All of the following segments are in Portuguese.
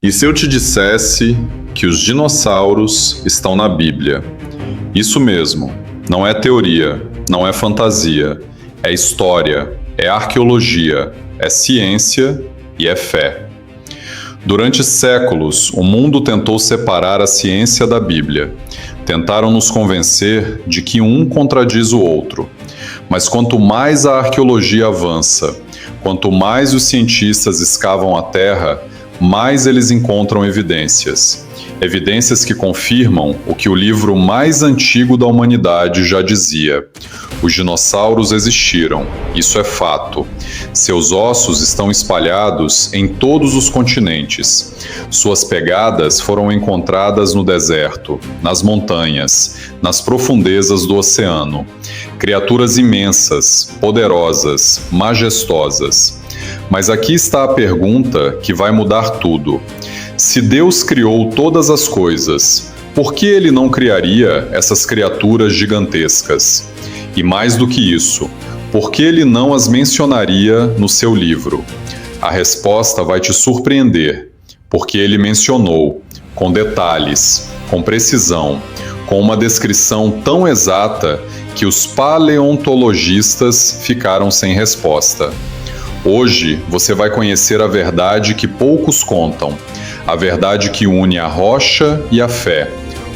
E se eu te dissesse que os dinossauros estão na Bíblia? Isso mesmo, não é teoria, não é fantasia, é história, é arqueologia, é ciência e é fé. Durante séculos, o mundo tentou separar a ciência da Bíblia. Tentaram nos convencer de que um contradiz o outro. Mas quanto mais a arqueologia avança, quanto mais os cientistas escavam a Terra, mais eles encontram evidências. Evidências que confirmam o que o livro mais antigo da humanidade já dizia. Os dinossauros existiram, isso é fato. Seus ossos estão espalhados em todos os continentes. Suas pegadas foram encontradas no deserto, nas montanhas, nas profundezas do oceano. Criaturas imensas, poderosas, majestosas. Mas aqui está a pergunta que vai mudar tudo. Se Deus criou todas as coisas, por que Ele não criaria essas criaturas gigantescas? E mais do que isso, por que Ele não as mencionaria no seu livro? A resposta vai te surpreender, porque Ele mencionou, com detalhes, com precisão, com uma descrição tão exata que os paleontologistas ficaram sem resposta. Hoje você vai conhecer a verdade que poucos contam, a verdade que une a rocha e a fé,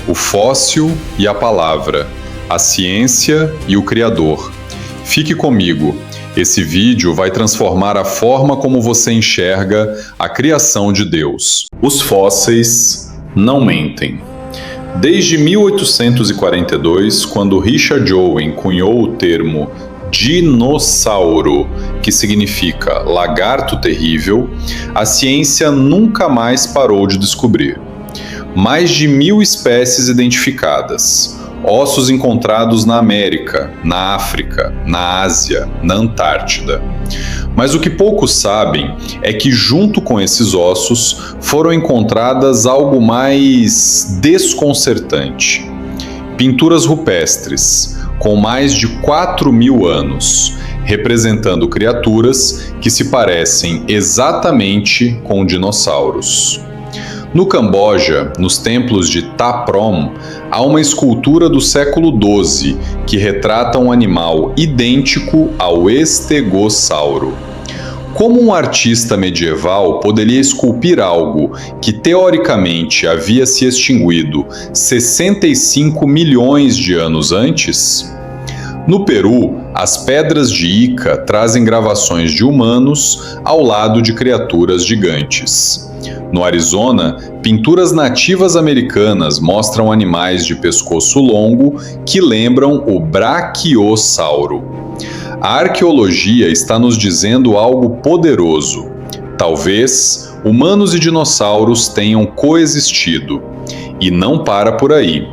o fóssil e a palavra, a ciência e o Criador. Fique comigo, esse vídeo vai transformar a forma como você enxerga a criação de Deus. Os fósseis não mentem. Desde 1842, quando Richard Owen cunhou o termo dinossauro, que significa lagarto terrível, a ciência nunca mais parou de descobrir. Mais de 1000 espécies identificadas, ossos encontrados na América, na África, na Ásia, na Antártida. Mas o que poucos sabem é que junto com esses ossos foram encontradas algo mais desconcertante. Pinturas rupestres, com mais de 4.000 anos, representando criaturas que se parecem exatamente com dinossauros. No Camboja, nos templos de Ta Prohm, há uma escultura do século XII que retrata um animal idêntico ao estegossauro. Como um artista medieval poderia esculpir algo que teoricamente havia se extinguido 65 milhões de anos antes? No Peru, as pedras de Ica trazem gravações de humanos ao lado de criaturas gigantes. No Arizona, pinturas nativas americanas mostram animais de pescoço longo que lembram o braquiossauro. A arqueologia está nos dizendo algo poderoso. Talvez humanos e dinossauros tenham coexistido. E não para por aí.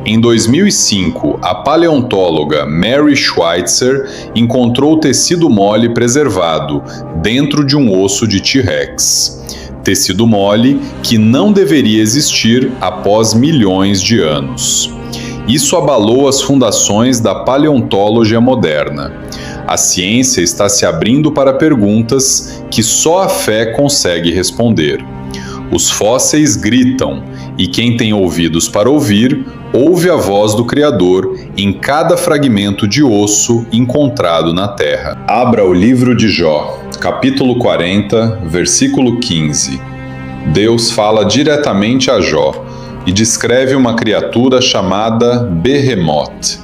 Em 2005, a paleontóloga Mary Schweitzer encontrou tecido mole preservado dentro de um osso de T-Rex. Tecido mole que não deveria existir após milhões de anos. Isso abalou as fundações da paleontologia moderna. A ciência está se abrindo para perguntas que só a fé consegue responder. Os fósseis gritam, e quem tem ouvidos para ouvir, ouve a voz do Criador em cada fragmento de osso encontrado na terra. Abra o livro de Jó, capítulo 40, versículo 15. Deus fala diretamente a Jó e descreve uma criatura chamada Behemoth.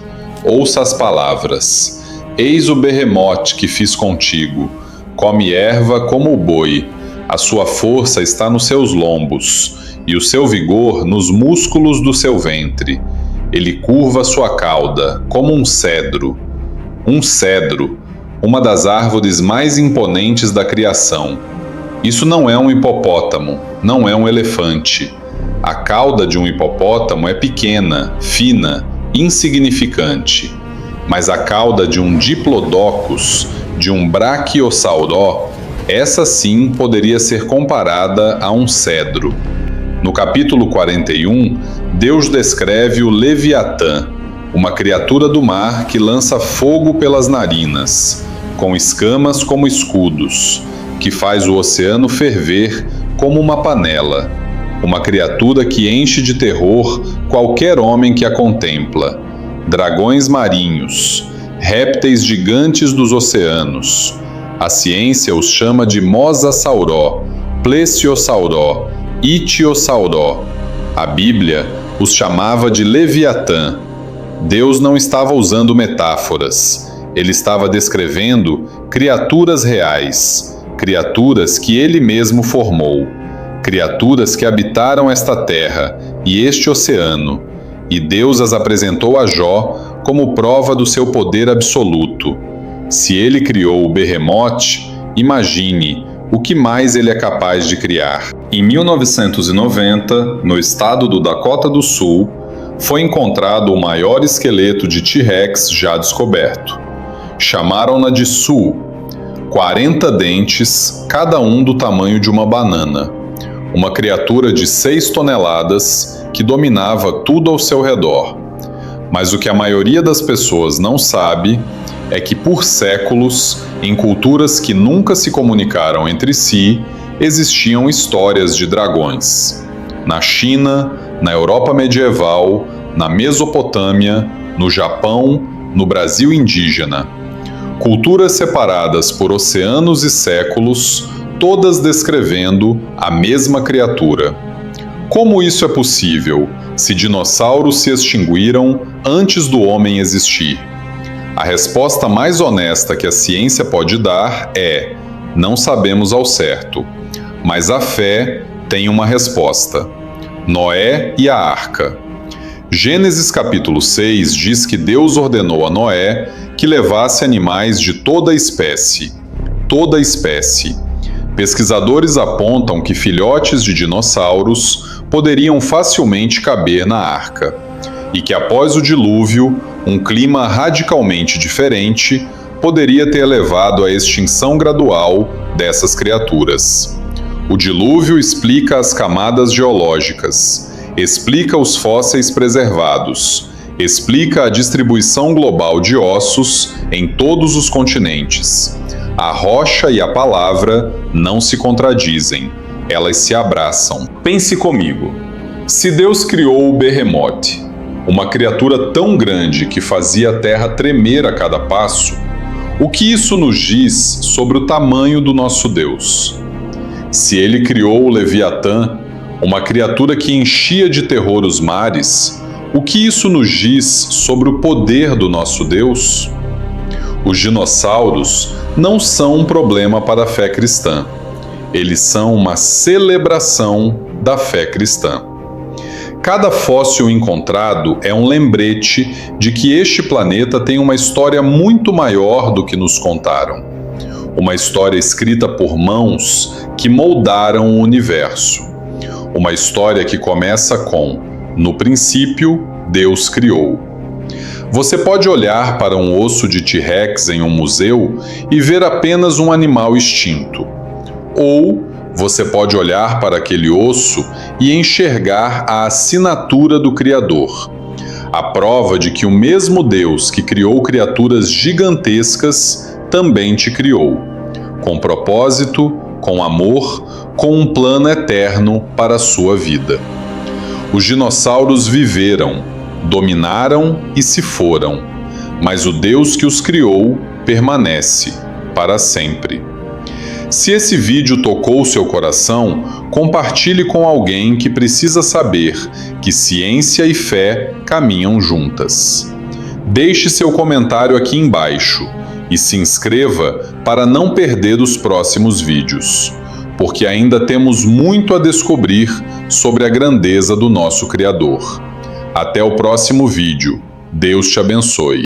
Ouça as palavras. Eis o Behemoth que fiz contigo. Come erva como o boi. A sua força está nos seus lombos, e o seu vigor nos músculos do seu ventre. Ele curva sua cauda, como um cedro. Um cedro, uma das árvores mais imponentes da criação. Isso não é um hipopótamo, não é um elefante. A cauda de um hipopótamo é pequena, fina, insignificante. Mas a cauda de um diplodocus, de um braquiossauro, essa sim poderia ser comparada a um cedro. No capítulo 41, Deus descreve o Leviatã, uma criatura do mar que lança fogo pelas narinas, com escamas como escudos, que faz o oceano ferver como uma panela, uma criatura que enche de terror qualquer homem que a contempla. Dragões marinhos, répteis gigantes dos oceanos. A ciência os chama de Mosasauró, Plesiosauró, Ictiosauró. A Bíblia os chamava de Leviatã. Deus não estava usando metáforas. Ele estava descrevendo criaturas reais, criaturas que ele mesmo formou, criaturas que habitaram esta terra e este oceano, e Deus as apresentou a Jó como prova do seu poder absoluto. Se ele criou o Behemoth, imagine o que mais ele é capaz de criar. Em 1990, no estado do Dakota do Sul, foi encontrado o maior esqueleto de T-Rex já descoberto. Chamaram-na de Sul, 40 dentes, cada um do tamanho de uma banana. Uma criatura de 6 toneladas que dominava tudo ao seu redor. Mas o que a maioria das pessoas não sabe é que por séculos, em culturas que nunca se comunicaram entre si, existiam histórias de dragões. Na China, na Europa medieval, na Mesopotâmia, no Japão, no Brasil indígena. Culturas separadas por oceanos e séculos, todas descrevendo a mesma criatura. Como isso é possível, se dinossauros se extinguiram antes do homem existir? A resposta mais honesta que a ciência pode dar é: não sabemos ao certo. Mas a fé tem uma resposta. Noé e a arca. Gênesis capítulo 6 diz que Deus ordenou a Noé que levasse animais de toda espécie. Toda espécie. Pesquisadores apontam que filhotes de dinossauros poderiam facilmente caber na arca, e que após o dilúvio, um clima radicalmente diferente poderia ter levado à extinção gradual dessas criaturas. O dilúvio explica as camadas geológicas, explica os fósseis preservados, explica a distribuição global de ossos em todos os continentes. A rocha e a palavra não se contradizem, elas se abraçam. Pense comigo. Se Deus criou o Behemoth, uma criatura tão grande que fazia a terra tremer a cada passo, o que isso nos diz sobre o tamanho do nosso Deus? Se ele criou o Leviatã, uma criatura que enchia de terror os mares, o que isso nos diz sobre o poder do nosso Deus? Os dinossauros não são um problema para a fé cristã. Eles são uma celebração da fé cristã. Cada fóssil encontrado é um lembrete de que este planeta tem uma história muito maior do que nos contaram. Uma história escrita por mãos que moldaram o universo. Uma história que começa com: no princípio, Deus criou. Você pode olhar para um osso de T-Rex em um museu e ver apenas um animal extinto. Ou você pode olhar para aquele osso e enxergar a assinatura do Criador. A prova de que o mesmo Deus que criou criaturas gigantescas também te criou. Com propósito, com amor, com um plano eterno para a sua vida. Os dinossauros viveram, dominaram e se foram, mas o Deus que os criou permanece para sempre. Se esse vídeo tocou seu coração, compartilhe com alguém que precisa saber que ciência e fé caminham juntas. Deixe seu comentário aqui embaixo e se inscreva para não perder os próximos vídeos, porque ainda temos muito a descobrir sobre a grandeza do nosso Criador. Até o próximo vídeo. Deus te abençoe.